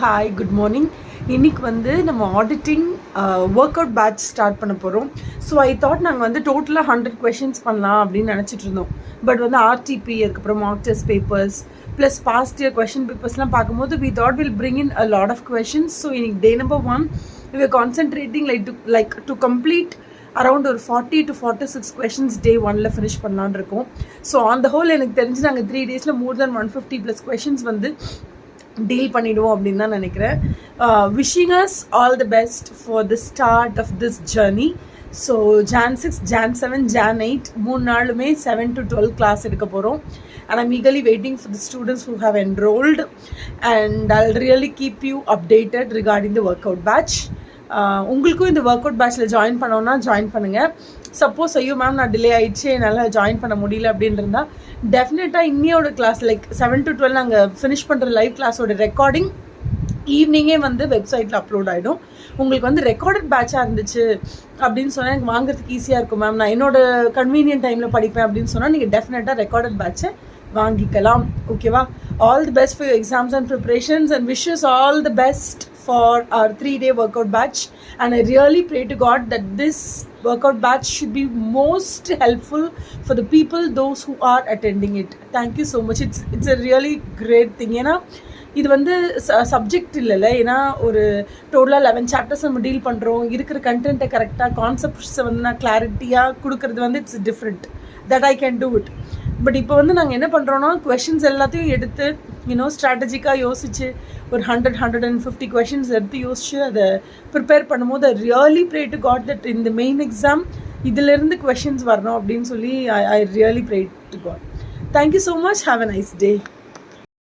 Hi good morning. இன்னைக்கு வந்து நம்ம auditing workout batch start பண்ண போகிறோம். ஸோ ஐ தாட் நாங்கள் வந்து டோட்டலாக 100 கொஷின்ஸ் பண்ணலாம் அப்படின்னு நினச்சிட்டு இருந்தோம். பட் வந்து ஆர்டிபி அதுக்கப்புறம் mock test papers plus past year question பேப்பர்ஸ்லாம் பார்க்கும்போது we thought will bring in a lot of questions. So இன்னைக்கு day number 1 we are concentrating like to complete around ஒரு 40 to 46 questions day 1ல ஃபினிஷ் பண்ணலான்னு இருக்கோம். So on the whole எனக்கு தெரிஞ்சு நாங்கள் 3 daysல more than 150+ questions வந்து டீல் பண்ணிடுவோம் அப்படின்னு தான் நினைக்கிறேன். Wishing us all the best for the start of this journey. So Jan 6, Jan 7, Jan 8 3 நாளுமே 7 to 12 கிளாஸ் எடுக்க போகிறோம். And I'm eagerly waiting for the students who have enrolled, and I'll really keep you updated regarding the workout batch. உங்களுக்கும் இந்த work out பேட்சில் join பண்ணோன்னா join பண்ணுங்கள். Suppose ஐயோ ma'am நான் டிலே ஆகிடுச்சு என்னால் ஜாயின் பண்ண முடியல அப்படின்னு இருந்தால் டெஃபினட்டாக இன்னையோட கிளாஸ் லைக் 7 to 12 நாங்கள் ஃபினிஷ் பண்ணுற லைவ் கிளாஸோட ரெக்கார்டிங் ஈவினிங்கே வந்து வெப்சைட்டில் அப்லோட் ஆகிடும். உங்களுக்கு வந்து ரெக்கார்டட் பேட்சாக இருந்துச்சு அப்படின்னு சொன்னால் எனக்கு வாங்குறதுக்கு ஈஸியாக இருக்கும் மேம், நான் என்னோட கன்வீனியன்ட் டைமில் படிப்பேன் அப்படின்னு சொன்னால் நீங்கள் டெஃபினட்டாக ரெக்கார்டட் பேட்சை வாங்கிக்கலாம். ஓகேவா? All the best for your exams and preparations and wishes all the best for our 3-day workout batch, and I really pray to God that this workout batch should be most helpful for the people those who are attending it. Thank you so much. It's a really great thing. ஏன்னா இது வந்து subject இல்லைல்ல, ஏன்னா ஒரு டோட்டலாக 11 chapters நம்ம deal பண்ணுறோம். இருக்கிற கண்டென்ட்டை கரெக்டாக கான்செப்ட்ஸை வந்து நான் கிளாரிட்டியாக கொடுக்கறது வந்து it's different. That I can do it. But இப்போ வந்து நாங்கள் என்ன பண்ணுறோன்னா கொஷின்ஸ் எல்லாத்தையும் எடுத்து ஸ்ட்ராட்டஜிக்காக யோசிச்சு ஒரு 150 கொஷின்ஸ் எடுத்து யோசிச்சு அதை ப்ரிப்பேர் பண்ணும்போது I really pray to God that இந்த மெயின் எக்ஸாம் இதிலேருந்து கொஷின்ஸ் வரணும் அப்படின்னு சொல்லி I really pray to God. Thank you so much. Have a nice day.